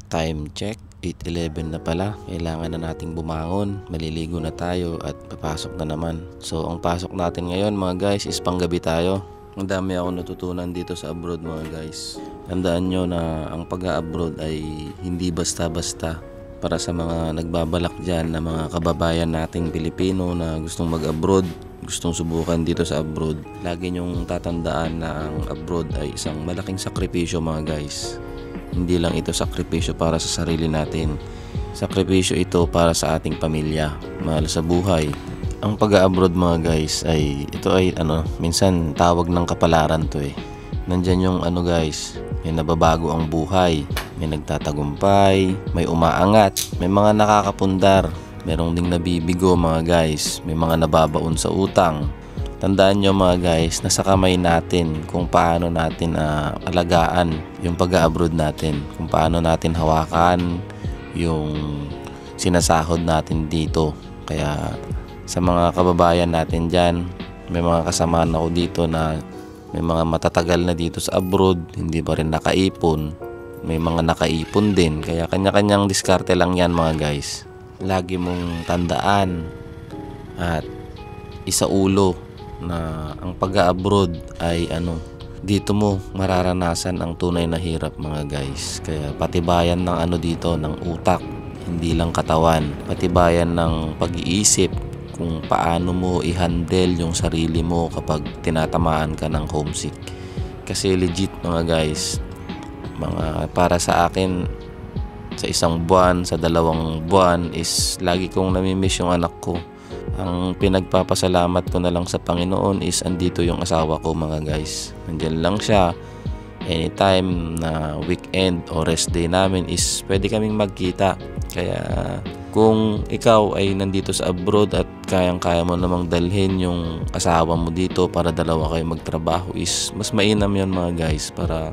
Time check, 8:11 na pala. Kailangan na nating bumangon. Maliligo na tayo at papasok na naman. So ang pasok natin ngayon mga guys is panggabi tayo. Ang dami ako natutunan dito sa abroad mga guys. Tandaan nyo na ang pag-abroad ay hindi basta-basta. Para sa mga nagbabalak dyan na mga kababayan nating Pilipino na gustong mag-abroad, gustong subukan dito sa abroad, lagi nyong tatandaan na ang abroad ay isang malaking sakripisyo mga guys. Hindi lang ito sakripisyo para sa sarili natin. Sakripisyo ito para sa ating pamilya, mahal sa buhay. Ang pag-abroad mga guys ay ito ay minsan tawag ng kapalaran to eh. Nandyan yung guys, may nababago ang buhay, may nagtatagumpay, may umaangat, may mga nakakapundar, merong ding nabibigo mga guys, may mga nababaon sa utang. Tandaan nyo mga guys, nasa kamay natin kung paano natin alagaan yung pag-abroad natin, kung paano natin hawakan yung sinasahod natin dito. Kaya sa mga kababayan natin dyan, may mga kasamaan ako dito na may mga matatagal na dito sa abroad, hindi pa rin nakaipon. May mga nakaipon din, kaya kanya-kanyang diskarte lang yan mga guys. Lagi mong tandaan at isaulo na ang pag-abroad ay dito mo mararanasan ang tunay na hirap mga guys. Kaya patibayan ng dito, ng utak, hindi lang katawan. Patibayan ng pag-iisip kung paano mo i-handle yung sarili mo kapag tinatamaan ka ng homesick. Kasi legit mga guys, para sa akin, sa isang buwan, sa 2 buwan is lagi kong namimiss yung anak ko. Ang pinagpapasalamat ko na lang sa Panginoon is andito yung asawa ko mga guys. Nandiyan lang siya. Anytime na weekend o rest day namin is pwede kaming magkita. Kaya kung ikaw ay nandito sa abroad at kayang-kaya mo namang dalhin yung asawa mo dito para dalawa kayo magtrabaho, is mas mainam yun mga guys, para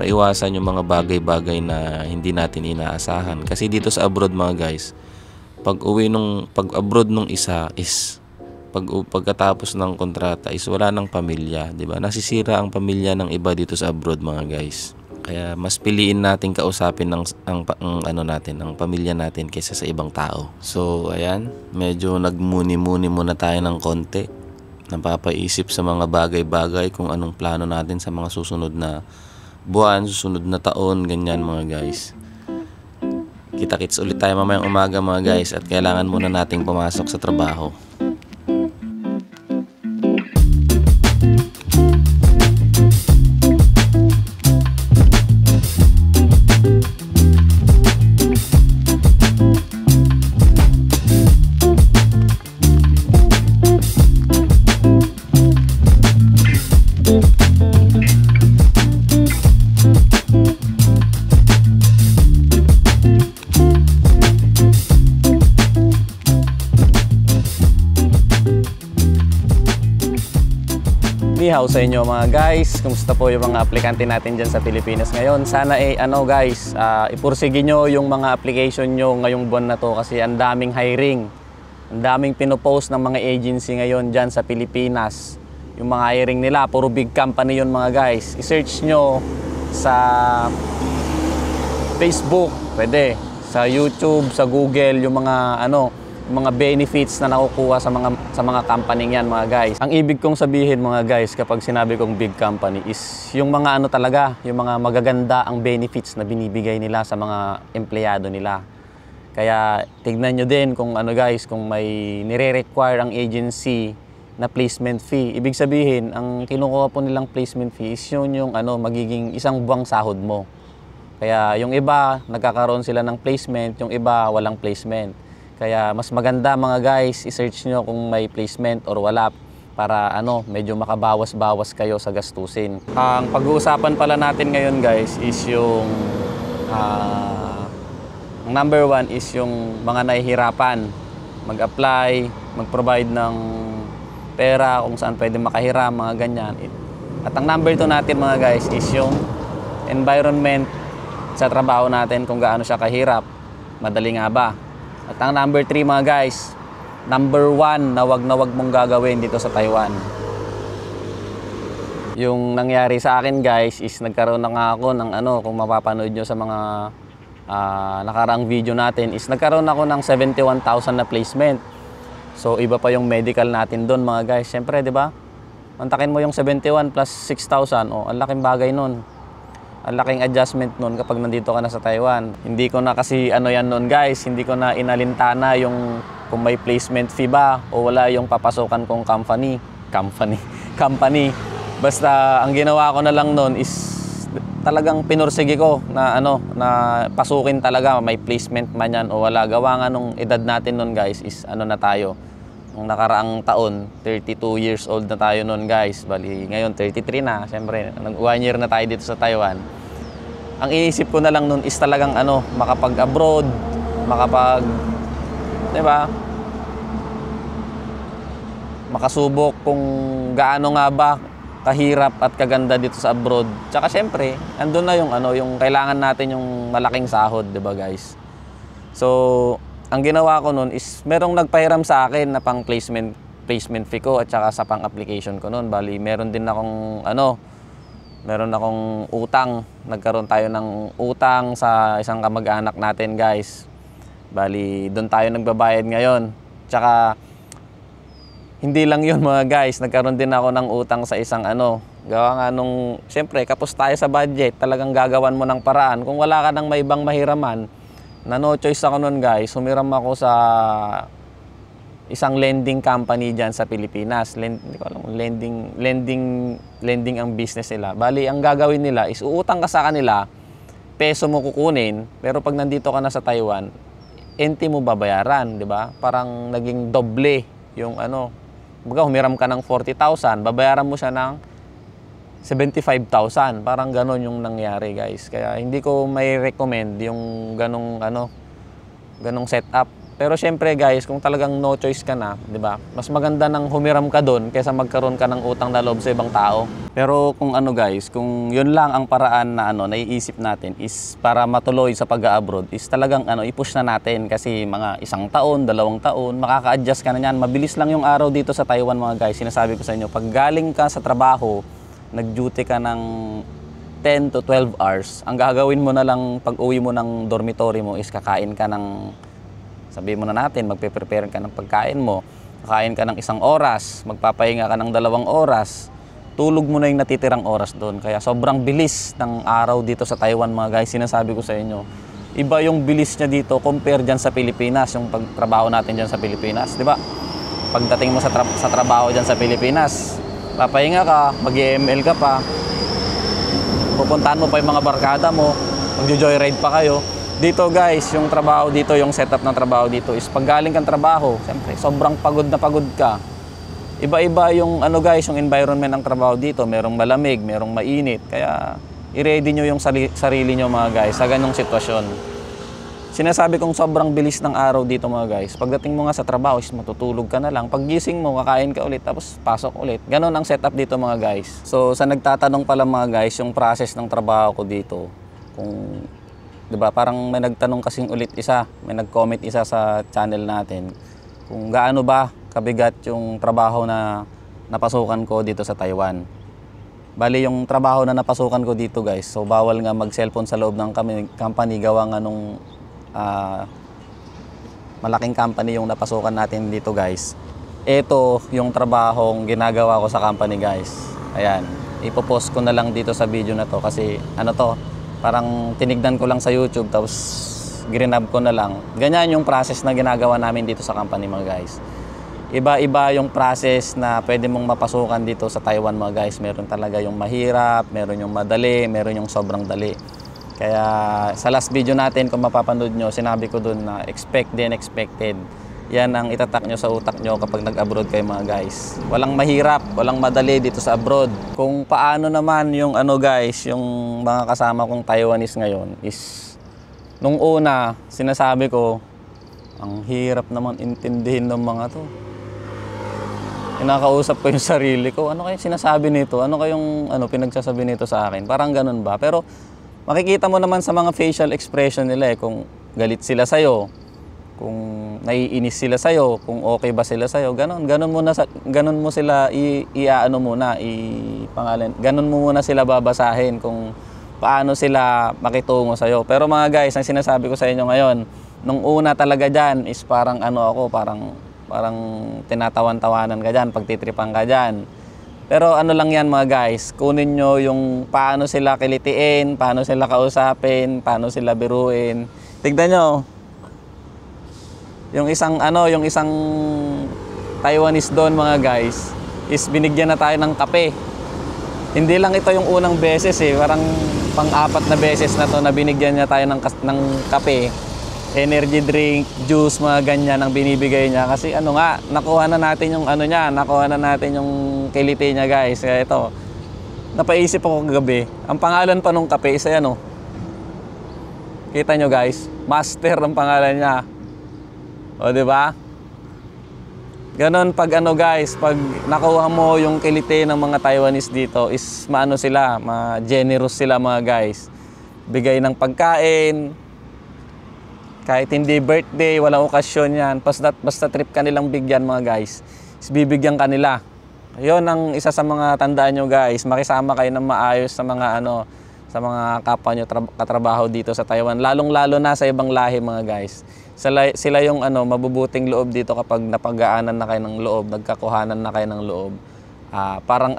maiwasan yung mga bagay-bagay na hindi natin inaasahan. Kasi dito sa abroad mga guys, pag-abroad nung isa is pagkatapos ng kontrata is wala ng pamilya, 'di ba? Nasisira ang pamilya ng iba dito sa abroad mga guys. Kaya mas piliin natin kausapin ang pamilya natin kaysa sa ibang tao. So ayan, medyo nagmuni-muni muna tayo ng konti. Napapaisip sa mga bagay-bagay kung anong plano natin sa mga susunod na buwan, susunod na taon, ganyan mga guys. Kita-kits ulit tayo mamayang umaga mga guys, at kailangan muna nating pumasok sa trabaho. Nihaw sa inyo mga guys, kumusta po yung mga aplikante natin dyan sa Pilipinas ngayon? Sana guys, ipursige nyo yung mga application nyo ngayong buwan na to, kasi ang daming hiring, ang daming pinopost ng mga agency ngayon dyan sa Pilipinas. Yung mga hiring nila, puro big company yun mga guys. I-search nyo sa Facebook, pwede, sa YouTube, sa Google, yung mga benefits na nakukuha sa mga company yan mga guys. Ang ibig kong sabihin mga guys kapag sinabi kong big company is yung mga talaga, yung mga magaganda ang benefits na binibigay nila sa mga empleyado nila. Kaya tignan nyo din kung guys, kung may nire-require ang agency na placement fee. Ibig sabihin, ang kinukuha po nilang placement fee is yun yung magiging isang buwang sahod mo. Kaya yung iba, nagkakaroon sila ng placement, yung iba walang placement. Kaya mas maganda mga guys, i-search nyo kung may placement or wala, para medyo makabawas-bawas kayo sa gastusin. Ang pag-uusapan pala natin ngayon guys is yung number 1 is yung mga nahihirapan mag-apply, mag-provide ng pera kung saan pwede makahiram, mga ganyan. At ang number 2 natin mga guys is yung environment sa trabaho natin, kung gaano siya kahirap, madali nga ba. At ang number 3 mga guys, number 1 na wag mong gagawin dito sa Taiwan. Yung nangyari sa akin guys is nagkaroon na nga ako ng kung mapapanood nyo sa mga nakaraang video natin is nagkaroon ako ng 71,000 na placement. So iba pa yung medical natin doon mga guys. Siyempre, 'di ba? Mantakin mo yung 71 plus 6,000. Oh, ang laking bagay noon. Ang laking adjustment noon kapag nandito ka na sa Taiwan. Hindi ko na kasi ano yan noon guys, hindi ko na inalintana yung kung may placement fee ba o wala yung papasukan kong company. Basta ang ginawa ko na lang noon is talagang pinursige ko na na pasukin talaga, may placement man yan o wala. Gawa nga nung edad natin noon guys is na tayo. Nung nakaraang taon, 32 years old na tayo noon guys. Bali, ngayon 33 na. Siyempre, 1 year na tayo dito sa Taiwan. Ang iniisip ko na lang noon is talagang makapag-abroad, di ba? Makasubok kung gaano nga ba kahirap at kaganda dito sa abroad. Tsaka syempre, andun na yung kailangan natin yung malaking sahod, 'di ba guys? So, ang ginawa ko noon is merong nagpahiram sa akin na pang placement fee ko at saka sa pang application ko noon. Bali, meron akong utang. Nagkaroon tayo ng utang sa isang kamag-anak natin, guys. Bali, doon tayo nagbabayad ngayon. Tsaka hindi lang yun mga guys, nagkaroon din ako ng utang sa isang gawa nga nung, siyempre, kapos tayo sa budget, talagang gagawan mo ng paraan. Kung wala ka ng may ibang mahiraman, na no choice ako nun guys, humiram ako sa isang lending company dyan sa Pilipinas. Hindi ko alam, lending ang business nila. Bali, ang gagawin nila is uutang ka sa kanila, peso mo kukunin, pero pag nandito ka na sa Taiwan, NT mo babayaran, di ba? Parang naging doble yung Baga, humiram ka ng 40,000, babayaran mo siya ng 75,000. Parang ganon yung nangyari, guys. Kaya hindi ko may recommend yung ganong setup. Pero syempre, guys, kung talagang no choice ka na, 'di ba? Mas maganda nang humiram ka doon kaysa magkaroon ka ng utang na loob sa ibang tao. Pero kung guys, kung 'yun lang ang paraan na naiisip natin is para matuloy sa pag-abroad is talagang i-push na natin kasi mga 1 taon, 2 taon, makaka-adjust ka na niyan. Mabilis lang yung araw dito sa Taiwan mga guys. Sinasabi ko sa inyo, pag galing ka sa trabaho, nag-duty ka ng 10 to 12 hours, ang gagawin mo na lang pag uwi mo ng dormitory mo is kakain ka ng, sabihin mo na natin, magpe-prepare ka ng pagkain mo, kakain ka ng 1 oras, magpapahinga ka ng 2 oras, tulog mo na yung natitirang oras doon. Kaya sobrang bilis ng araw dito sa Taiwan mga guys, sinasabi ko sa inyo. Iba yung bilis niya dito compare dyan sa Pilipinas, yung pagtrabaho natin dyan sa Pilipinas, di ba? Pagdating mo sa trabaho dyan sa Pilipinas, papahinga ka, mag-EML ka pa, pupuntahan mo pa yung mga barkada mo, mag-joyride pa kayo. Dito guys, yung trabaho dito, yung setup ng trabaho dito is pag galing kang trabaho, siyempre, sobrang pagod na pagod ka. Iba-iba yung guys, yung environment ng trabaho dito, merong malamig, merong mainit. Kaya i-ready nyo yung sarili nyo mga guys sa ganong sitwasyon. Sinasabi kong sobrang bilis ng araw dito mga guys. Pagdating mo nga sa trabaho is matutulog ka na lang. Pag gising mo, kakain ka ulit, tapos pasok ulit. Ganon ang setup dito mga guys. So sa nagtatanong pala mga guys, yung process ng trabaho ko dito, kung 'di ba, parang may nagtanong kasing ulit isa, may nag-comment isa sa channel natin kung gaano ba kabigat yung trabaho na napasukan ko dito sa Taiwan. Bali yung trabaho na napasukan ko dito guys, so bawal nga mag-cellphone sa loob ng company, gawa nga nung malaking company yung napasukan natin dito guys. Ito yung trabahong ginagawa ko sa company guys. Ayan, ipopost ko na lang dito sa video na to kasi parang tinignan ko lang sa YouTube tapos grinab ko na lang. Ganyan yung process na ginagawa namin dito sa company mga guys. Iba-iba yung process na pwede mong mapasukan dito sa Taiwan mga guys. Meron talaga yung mahirap, meron yung madali, meron yung sobrang dali. Kaya sa last video natin, kung mapapanood nyo, sinabi ko dun na expect the unexpected. Yan ang itatak nyo sa utak nyo kapag nag-abroad kayo mga guys. Walang mahirap, walang madali dito sa abroad. Kung paano naman yung guys, yung mga kasama kong Taiwanese ngayon is, nung una, sinasabi ko, ang hirap naman intindihin ng mga to. Kinakausap ko yung sarili ko, ano kayong sinasabi nito? Ano kayong pinagsasabi nito sa akin? Parang ganun ba? Pero makikita mo naman sa mga facial expression nila kung galit sila sa'yo, kung naiinis sila sa'yo, kung okay ba sila sa'yo, ganun mo sila ganun mo muna sila babasahin kung paano sila makitungo sa'yo. Pero mga guys, ang sinasabi ko sa inyo ngayon, nung una talaga dyan is parang ano ako, parang tinatawan-tawanan ka dyan, pagtitripan ka dyan. Pero ano lang yan mga guys, kunin nyo yung paano sila kilitiin, paano sila kausapin, paano sila biruin. Tignan nyo, yung isang Taiwanese doon mga guys, is binigyan na tayo ng kape. Hindi lang ito yung unang beses parang pang-apat na beses na to na binigyan niya tayo ng kape. Energy drink, juice, mga ganyan ang binibigay niya. Kasi ano nga, nakuha na natin yung ano niya, nakuha na natin yung kiliti niya guys. Kaya ito, napaisip ako kagabi. Ang pangalan pa nung kape is ano. Kita nyo guys, Master ang pangalan niya. O diba? Ganon pag ano guys, pag nakuha mo yung kiliti ng mga Taiwanese dito is maano sila, ma-generous sila mga guys. Bigay ng pagkain. Kahit hindi birthday, walang okasyon yan. Basta trip ka nilang bigyan mga guys. Is bibigyan ka nila. Yun ang isa sa mga tandaan nyo guys. Makisama kayo ng maayos sa mga sa mga kapwa nyo katrabaho dito sa Taiwan. Lalong-lalo na sa ibang lahi mga guys. Sila yung mabubuting loob dito kapag napagaanan na kayo ng loob, nagkakuhanan na kayo ng loob. Parang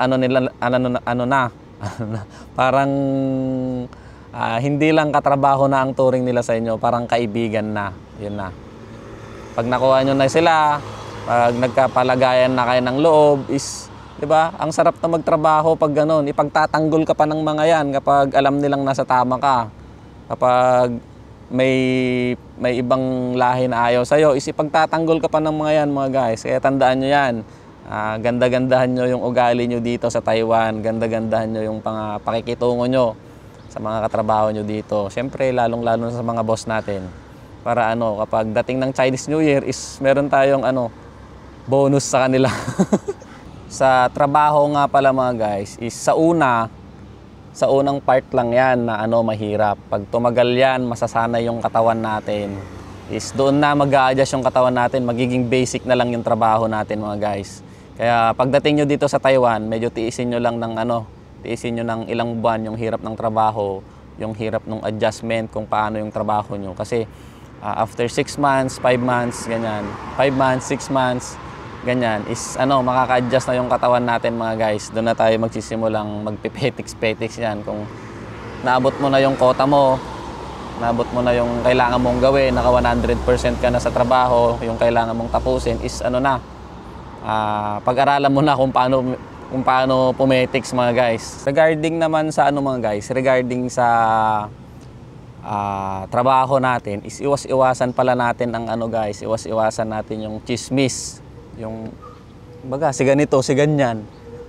parang hindi lang katrabaho na ang turing nila sa inyo, parang kaibigan na. Yun na. Pag nakuha nyo na sila, pag nagkapalagayan na kayo ng loob, is, di ba, ang sarap na magtrabaho pag gano'n. Ipagtatanggol ka pa ng mga yan kapag alam nilang nasa tama ka. Kapag may ibang lahi na ayaw sa'yo, is ipagtatanggol ka pa ng mga yan mga guys. Kaya tandaan nyo yan. Ganda-gandahan nyo yung ugali nyo dito sa Taiwan. Ganda-gandahan nyo yung pakikitungo nyo sa mga katrabaho nyo dito. Siyempre, lalong-lalo na sa mga boss natin. Para kapag dating ng Chinese New Year is meron tayong bonus sa kanila. Sa trabaho nga pala mga guys, is sa unang part lang yan na mahirap. Pag tumagal yan, masasanay yung katawan natin. Is doon na mag-a-adjust yung katawan natin, magiging basic na lang yung trabaho natin mga guys. Kaya pagdating nyo dito sa Taiwan, medyo tiisin nyo lang ng tiisin nyo ng ilang buwan yung hirap ng trabaho, yung hirap ng adjustment kung paano yung trabaho nyo. Kasi after 6 months, 5 months, ganyan, 5 months, 6 months, ganyan, is makaka-adjust na yung katawan natin mga guys. Doon na tayo magsisimulang magpipetiks-petiks yan. Kung naabot mo na yung quota mo, naabot mo na yung kailangan mong gawin, naka 100% ka na sa trabaho, yung kailangan mong tapusin, is pag-aralan mo na kung paano pumetics mga guys. Regarding naman sa mga guys, regarding sa trabaho natin, is iwas-iwasan pala natin ang guys, iwas-iwasan natin yung chismis. Yung baga, si ganito, si ganyan.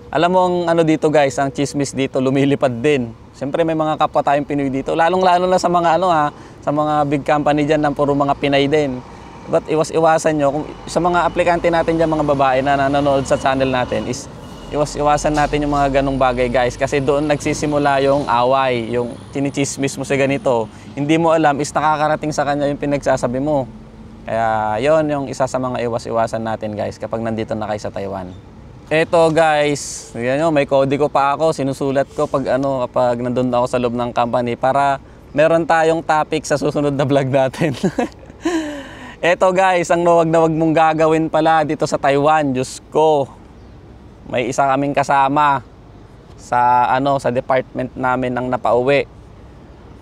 Alam mo ang dito guys, ang chismis dito lumilipad din. Siyempre may mga kapwa tayong Pinoy dito, lalong-lalo na sa mga sa mga big company dyan ng puro mga Pinay din. But iwas-iwasan nyo, kung sa mga aplikante natin dyan, mga babae na nanonood sa channel natin, is iwas-iwasan natin yung mga ganong bagay guys. Kasi doon nagsisimula yung away, yung chinichismis mo sa ganito. Hindi mo alam, is nakakarating sa kanya yung pinagsasabi mo. Kaya yon yung isa sa mga iwas-iwasan natin guys kapag nandito na kayo sa Taiwan. Eto guys, yan nyo, may kodigo pa ako, sinusulat ko pag kapag nandun ako sa loob ng company para meron tayong topic sa susunod na vlog natin. Eto guys, ang wag na wag mong gagawin pala dito sa Taiwan, Diyos ko. May isa kaming kasama sa sa department namin ng napauwi.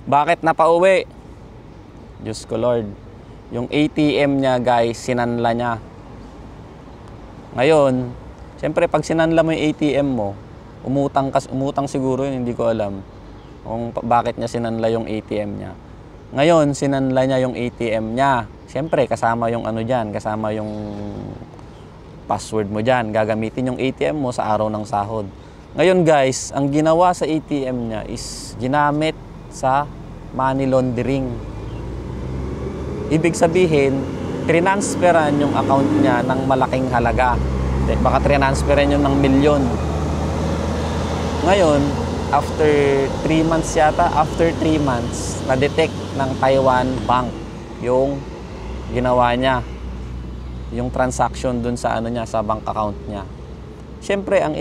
Bakit napauwi? Diyos ko Lord. Yung ATM niya guys, sinanla niya. Ngayon, siyempre pag sinanla mo yung ATM mo, umutang siguro yun, hindi ko alam kung bakit niya sinanla yung ATM niya. Ngayon, sinanla niya yung ATM niya. Siyempre, kasama yung dyan, kasama yung password mo dyan. Gagamitin yung ATM mo sa araw ng sahod. Ngayon guys, ang ginawa sa ATM niya is ginamit sa money laundering. Ibig sabihin, transferan yung account niya ng malaking halaga. Baka transferan yun ng milyon. Ngayon, after 3 months yata, na-detect ng Taiwan Bank yung ginawa niya. Yung transaction dun sa sa bank account niya. Siyempre, ang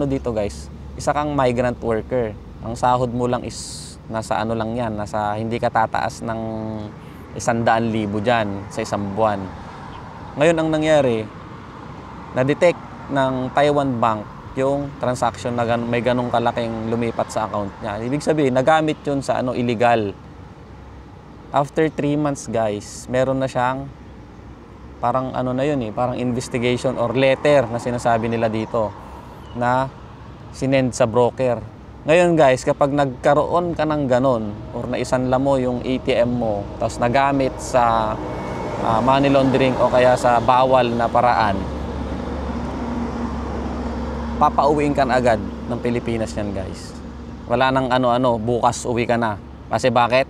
dito guys, isa kang migrant worker. Ang sahod mo lang is nasa ano lang yan, nasa hindi ka tataas ng 100,000 dyan sa isang buwan. Ngayon ang nangyari, na-detect ng Taiwan Bank yung transaction na may ganong kalaking lumipat sa account niya. Ibig sabihin, nagamit yun sa ano, illegal. After 3 months guys, meron na siyang parang ano na yun parang investigation or letter na sinasabi nila dito na sinend sa broker. Ngayon guys, kapag nagkaroon ka ng ganon or naisanla mo yung ATM mo tapos nagamit sa money laundering o kaya sa bawal na paraan, papauwiin ka na agad ng Pilipinas yan guys. Wala nang ano-ano, bukas uwi ka na. Kasi bakit?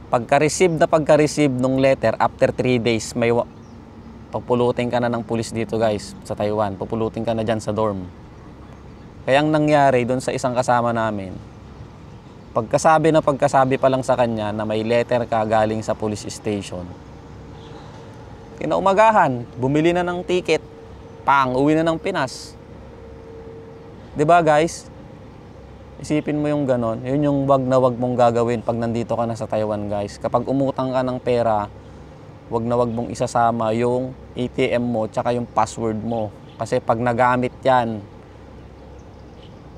Pagka-receive nung letter, after 3 days, may pupulutin ka na ng pulis dito guys sa Taiwan. Pupulutin ka na dyan sa dorm. Kaya ang nangyari doon sa isang kasama namin, pagkasabi pa lang sa kanya na may letter ka galing sa police station, kinaumagahan, bumili na ng ticket, uwi na ng Pinas. 'Di ba guys? Isipin mo yung ganon. Yun yung wag na wag mong gagawin pag nandito ka na sa Taiwan guys. Kapag umutang ka ng pera, wag na wag mong isasama yung ATM mo tsaka yung password mo. Kasi pag nagamit yan,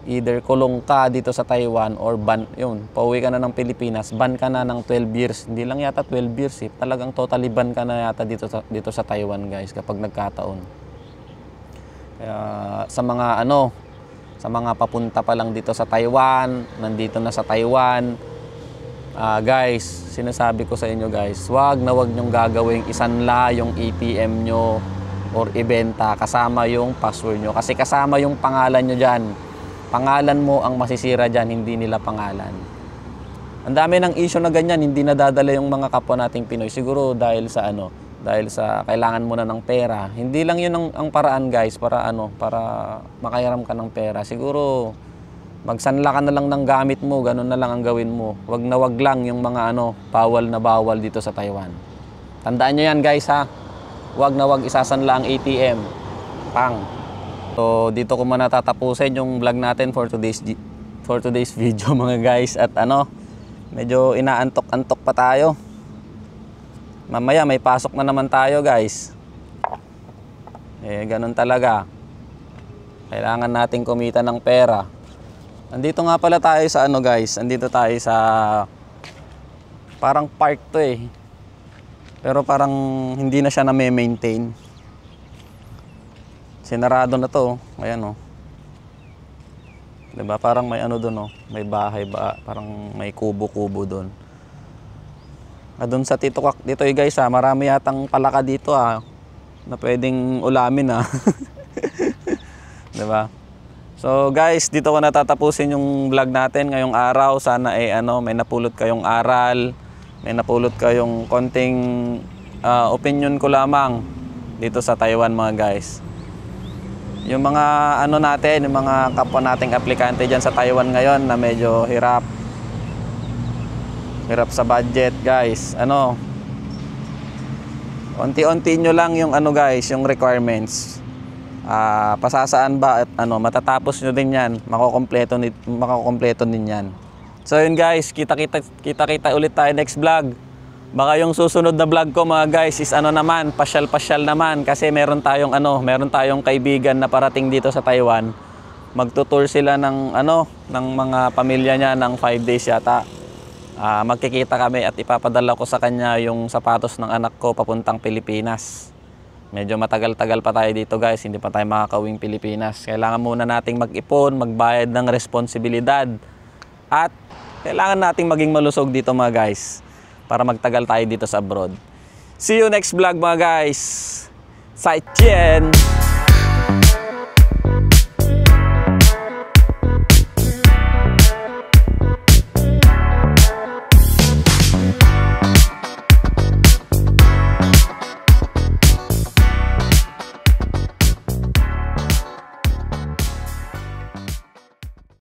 either kulong ka dito sa Taiwan or ban, yun, pauwi ka na ng Pilipinas, ban ka na ng 12 years. Hindi lang yata 12 years talagang totally ban ka na yata dito sa Taiwan guys kapag nagkataon. Kaya sa mga papunta pa lang dito sa Taiwan, nandito na sa Taiwan, guys, sinasabi ko sa inyo guys, wag na wag nyong gagawing isanla yung ATM nyo or ibenta kasama yung password nyo. Kasi kasama yung pangalan nyo dyan. Pangalan mo ang masisira dyan, hindi nila pangalan. Ang dami ng issue na ganyan, hindi nadadala yung mga kapwa nating Pinoy. Siguro dahil sa kailangan mo na ng pera. Hindi lang yun ang paraan guys para makahiram ka ng pera. Siguro magsanla ka na lang ng gamit mo, ganun na lang ang gawin mo. Wag na wag lang yung mga bawal na bawal dito sa Taiwan. Tandaan nyo yan guys ha. Wag na wag isasanla ang ATM. So dito ko muna tatapusin yung vlog natin for today's video mga guys. At medyo inaantok-antok pa tayo. Mamaya may pasok na naman tayo guys. Ganun talaga. Kailangan nating kumita ng pera. Andito nga pala tayo sa guys. Andito tayo sa parang park to Pero parang hindi na siya na-maintain. Sinarado na to. Ayan Diba? Parang may doon may bahay ba? Parang may kubo-kubo doon. Doon sa Tituquac dito guys marami yatang palaka dito na pwedeng ulamin diba? So guys, dito ko natatapusin yung vlog natin ngayong araw. Sana may napulot kayong aral, may napulot kayong konting opinion ko lamang dito sa Taiwan mga guys. Yung mga natin, yung mga kapwa nating aplikante dyan sa Taiwan ngayon na medyo hirap sa budget guys, unti-unti nyo lang yung guys, yung requirements. Pasasaan ba at matatapos nyo din yan, makukompleto din yan. So yun guys, kita ulit tayo next vlog. Baka yung susunod na vlog ko mga guys is naman, pasyal naman kasi meron tayong kaibigan na parating dito sa Taiwan. Magtutour sila ng mga pamilya niya ng 5 days yata. Magkikita kami at ipapadala ko sa kanya yung sapatos ng anak ko papuntang Pilipinas. Medyo matagal-tagal pa tayo dito guys, hindi pa tayo makakauwing Pilipinas. Kailangan muna nating mag-ipon, magbayad ng responsibilidad. At kailangan nating maging malusog dito mga guys para magtagal tayo dito sa abroad. See you next vlog mga guys. 再见!